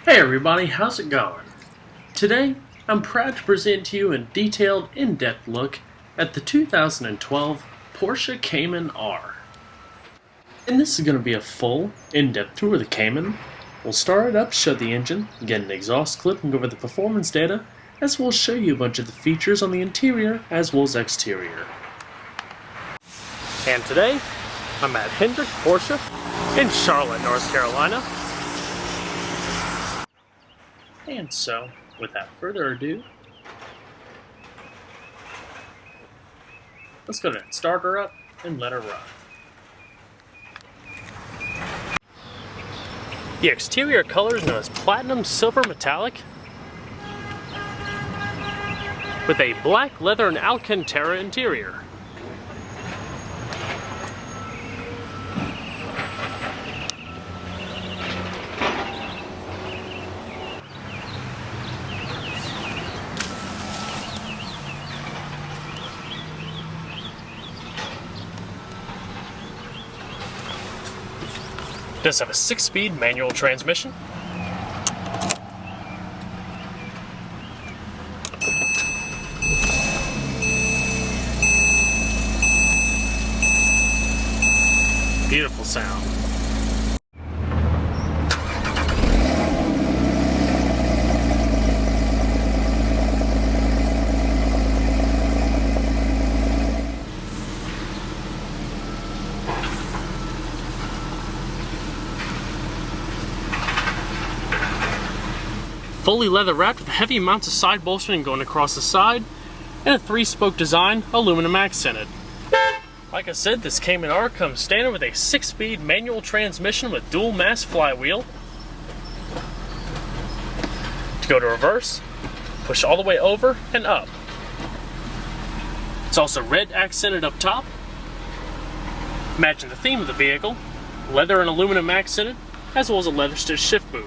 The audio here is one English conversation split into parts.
Hey everybody, how's it going? Today, I'm proud to present to you a detailed, in-depth look at the 2012 Porsche Cayman R. And this is going to be a full, in-depth tour of the Cayman. We'll start it up, show the engine, get an exhaust clip, and go over the performance data, as well as show you a bunch of the features on the interior as well as exterior. And today, I'm at Hendrick Porsche in Charlotte, North Carolina. And so, without further ado, let's go ahead and start her up and let her run. The exterior color is known as Platinum Silver Metallic, with a black leather and Alcantara interior. It does have a 6-speed manual transmission. Beautiful sound. Fully leather wrapped with heavy amounts of side bolstering going across the side, and a 3-spoke design, aluminum accented. Like I said, this Cayman R comes standard with a 6-speed manual transmission with dual mass flywheel. To go to reverse, push all the way over and up. It's also red accented up top. Matching the theme of the vehicle, leather and aluminum accented, as well as a leather stitch shift boot.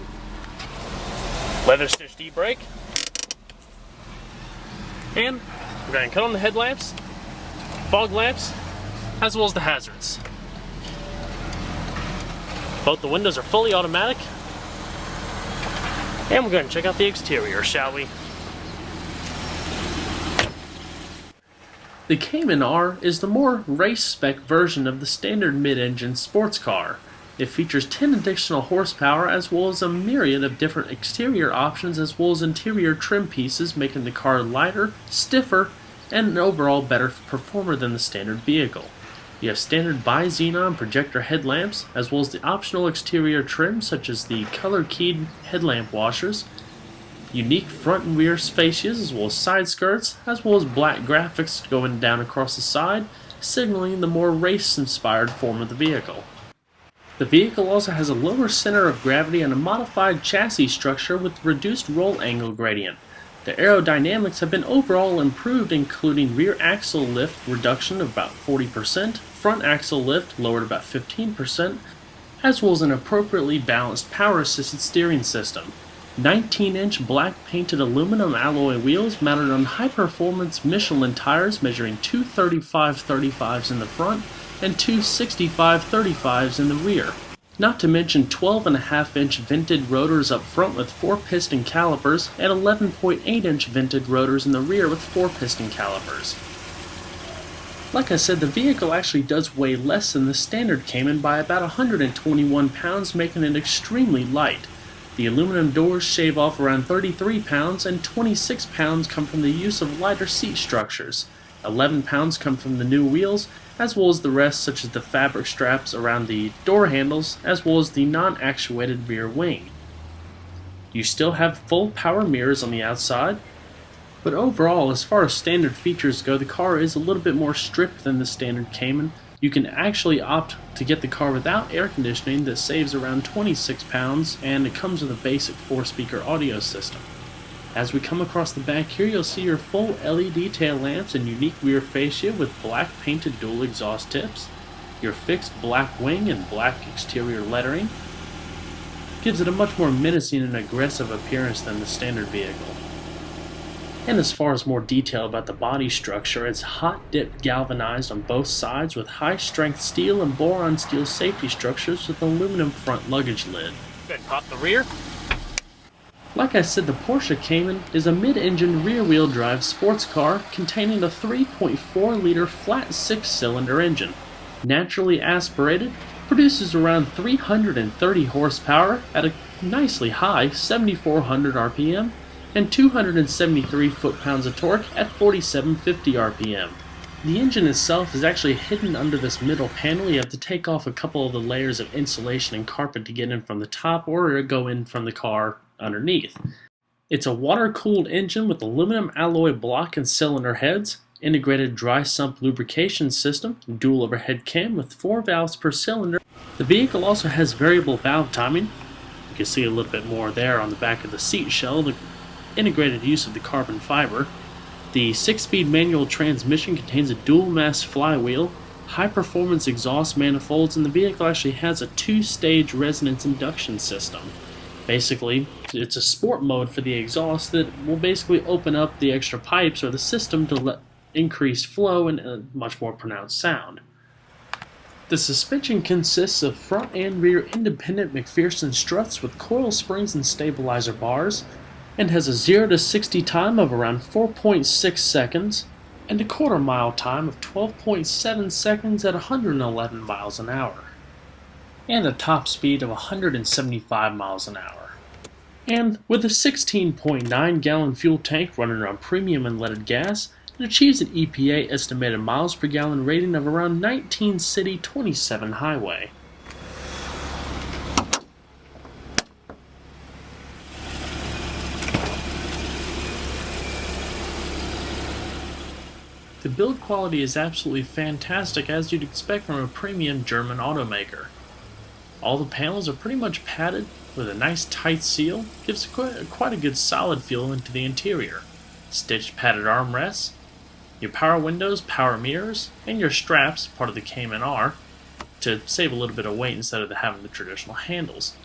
Leather stitch D-brake, and we're going to cut on the headlamps, fog lamps, as well as the hazards. Both the windows are fully automatic, and we're going to check out the exterior, shall we? The Cayman R is the more race-spec version of the standard mid-engine sports car. It features 10 additional horsepower as well as a myriad of different exterior options as well as interior trim pieces, making the car lighter, stiffer, and an overall better performer than the standard vehicle. You have standard bi-xenon projector headlamps as well as the optional exterior trim such as the color-keyed headlamp washers, unique front and rear fascias as well as side skirts, as well as black graphics going down across the side, signaling the more race-inspired form of the vehicle. The vehicle also has a lower center of gravity and a modified chassis structure with reduced roll angle gradient. The aerodynamics have been overall improved, including rear axle lift reduction of about 40%, front axle lift lowered about 15%, as well as an appropriately balanced power-assisted steering system. 19-inch black painted aluminum alloy wheels mounted on high-performance Michelin tires measuring 2 35/35s in the front and 2 65/35s in the rear. Not to mention 12.5-inch vented rotors up front with 4-piston calipers and 11.8-inch vented rotors in the rear with 4-piston calipers. Like I said, the vehicle actually does weigh less than the standard Cayman by about 121 pounds, making it extremely light. The aluminum doors shave off around 33 pounds and 26 pounds come from the use of lighter seat structures. 11 pounds come from the new wheels, as well as the rest such as the fabric straps around the door handles, as well as the non-actuated rear wing. You still have full power mirrors on the outside, but overall, as far as standard features go, the car is a little bit more stripped than the standard Cayman. You can actually opt to get the car without air conditioning that saves around 26 pounds, and it comes with a basic 4-speaker audio system. As we come across the back here, you'll see your full LED tail lamps and unique rear fascia with black painted dual exhaust tips, your fixed black wing and black exterior lettering. Gives it a much more menacing and aggressive appearance than the standard vehicle. And as far as more detail about the body structure, it's hot-dipped galvanized on both sides with high-strength steel and boron steel safety structures with aluminum front luggage lid. Go ahead and pop the rear. Like I said, the Porsche Cayman is a mid-engine rear-wheel drive sports car containing a 3.4-liter flat six-cylinder engine. Naturally aspirated, produces around 330 horsepower at a nicely high 7,400 RPM and 273 foot-pounds of torque at 4,750 RPM. The engine itself is actually hidden under this middle panel. You have to take off a couple of the layers of insulation and carpet to get in from the top or go in from the car underneath. It's a water-cooled engine with aluminum alloy block and cylinder heads, integrated dry sump lubrication system, dual overhead cam with 4 valves per cylinder. The vehicle also has variable valve timing. You can see a little bit more there on the back of the seat shell, the integrated use of the carbon fiber. The 6-speed manual transmission contains a dual-mass flywheel, high-performance exhaust manifolds, and the vehicle actually has a 2-stage resonance induction system. Basically, it's a sport mode for the exhaust that will basically open up the extra pipes or the system to let increased flow and a much more pronounced sound. The suspension consists of front and rear independent McPherson struts with coil springs and stabilizer bars, and has a 0 to 60 time of around 4.6 seconds and a quarter-mile time of 12.7 seconds at 111 miles an hour, and a top speed of 175 miles an hour. And with a 16.9-gallon fuel tank running on premium unleaded gas, it achieves an EPA estimated miles per gallon rating of around 19 city, 27 highway. The build quality is absolutely fantastic, as you'd expect from a premium German automaker. All the panels are pretty much padded with a nice tight seal, gives quite a good solid feel into the interior. Stitched padded armrests, your power windows, power mirrors, and your straps, part of the Cayman R, to save a little bit of weight instead of having the traditional handles.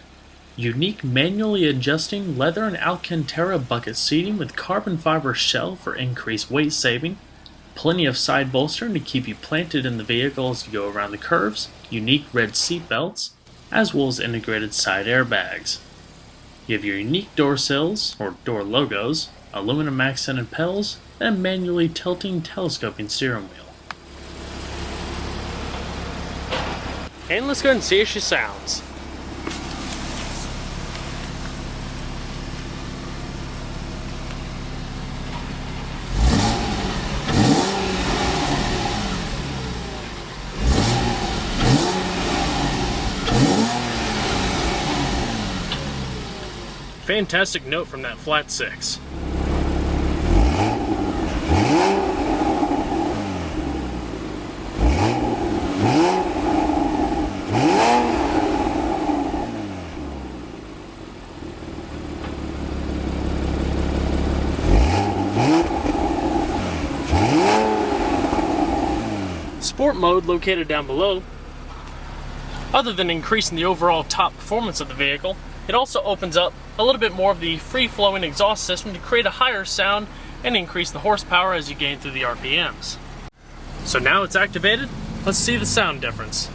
Unique manually adjusting leather and Alcantara bucket seating with carbon fiber shell for increased weight saving. Plenty of side bolstering to keep you planted in the vehicle as you go around the curves, unique red seat belts, as well as integrated side airbags. You have your unique door sills, or door logos, aluminum accented pedals, and a manually tilting telescoping steering wheel. And let's go ahead and see how she sounds. Fantastic note from that flat six. Sport mode located down below. Other than increasing the overall top performance of the vehicle, it also opens up a little bit more of the free-flowing exhaust system to create a higher sound and increase the horsepower as you gain through the RPMs. So now it's activated, let's see the sound difference.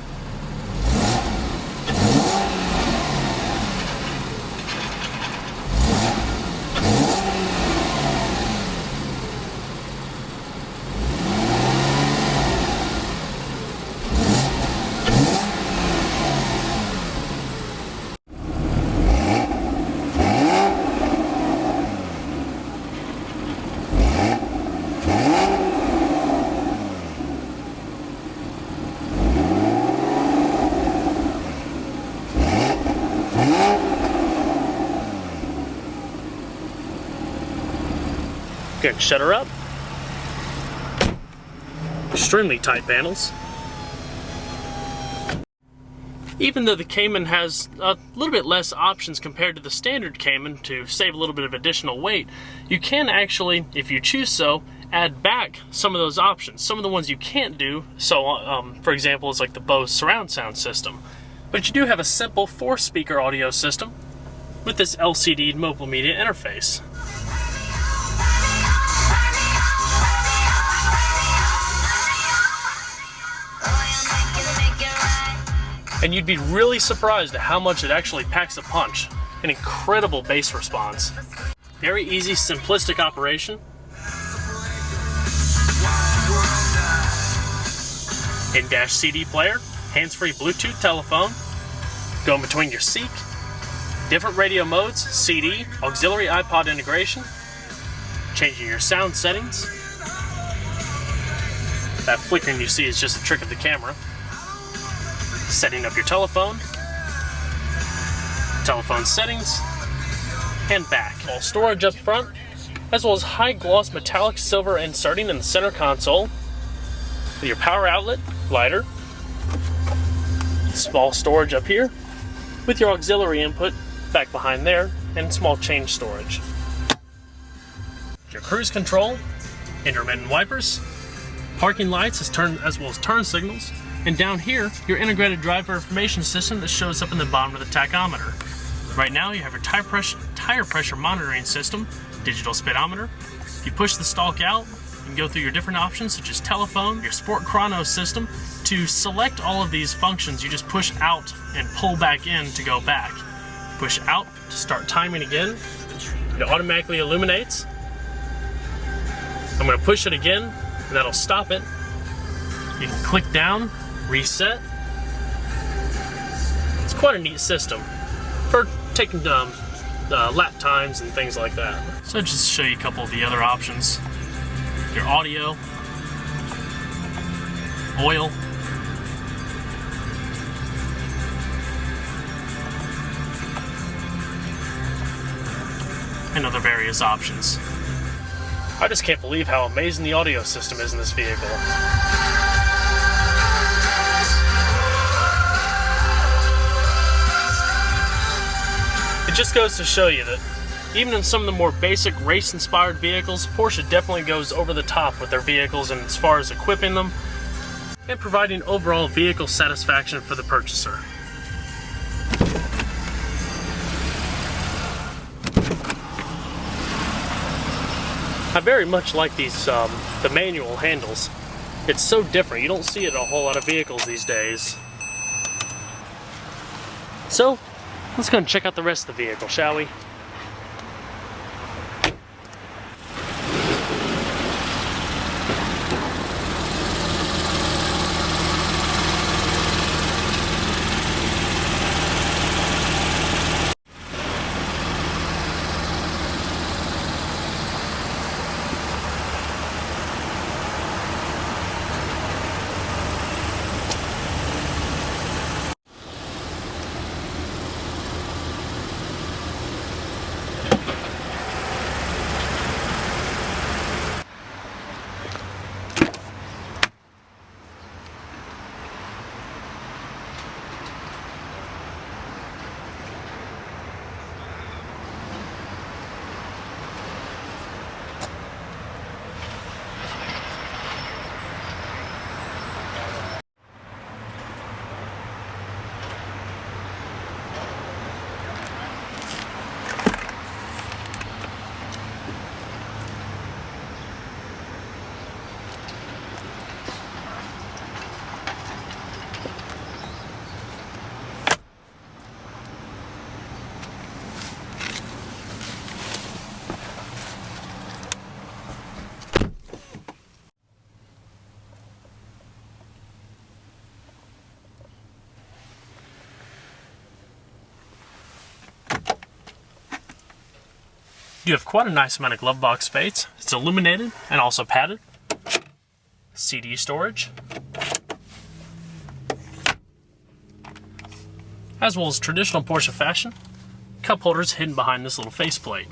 Good, shut her up. Extremely tight panels. Even though the Cayman has a little bit less options compared to the standard Cayman to save a little bit of additional weight, you can actually, if you choose so, add back some of those options. Some of the ones you can't do, so for example, is like the Bose surround sound system. But you do have a simple 4-speaker audio system with this LCD mobile media interface. And you'd be really surprised at how much it actually packs a punch. an incredible bass response. Very easy, simplistic operation. In-dash CD player, hands-free Bluetooth telephone, going between your seat, different radio modes, CD, auxiliary iPod integration, changing your sound settings. That flickering you see is just a trick of the camera. Setting up your telephone settings, and back. All storage up front, as well as high gloss metallic silver inserting in the center console, with your power outlet, lighter, small storage up here, with your auxiliary input back behind there, and small change storage. Your cruise control, intermittent wipers, parking lights as well as turn signals, and down here, your integrated driver information system that shows up in the bottom of the tachometer. Right now, you have your tire pressure monitoring system, digital speedometer. If you push the stalk out, you can go through your different options such as telephone, your sport chrono system. To select all of these functions, you just push out and pull back in to go back. Push out to start timing again. It automatically illuminates. I'm going to push it again, and that'll stop it. You can click down, reset. It's quite a neat system for taking lap times and things like that. So just to show you a couple of the other options. Your audio, oil, and other various options. I just can't believe how amazing the audio system is in this vehicle. It just goes to show you that even in some of the more basic race-inspired vehicles, Porsche definitely goes over the top with their vehicles and as far as equipping them and providing overall vehicle satisfaction for the purchaser. I very much like these, the manual handles. It's so different. You don't see it in a whole lot of vehicles these days. So, let's go and check out the rest of the vehicle, shall we? You have quite a nice amount of glove box space. It's illuminated and also padded. CD storage, as well as traditional Porsche fashion, cup holders hidden behind this little faceplate.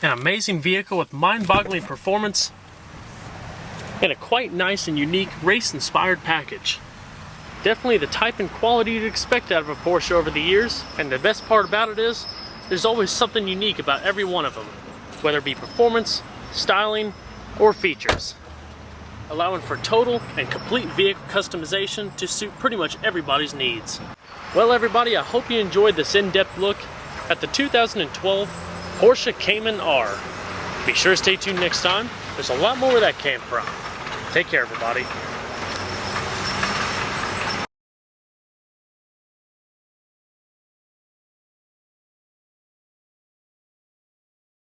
An amazing vehicle with mind-boggling performance and a quite nice and unique race-inspired package. Definitely the type and quality you'd expect out of a Porsche over the years, and the best part about it is there's always something unique about every one of them, whether it be performance, styling, or features, allowing for total and complete vehicle customization to suit pretty much everybody's needs. Well everybody, I hope you enjoyed this in-depth look at the 2012 Porsche Cayman R. Be sure to stay tuned next time. There's a lot more where that came from. Take care, everybody.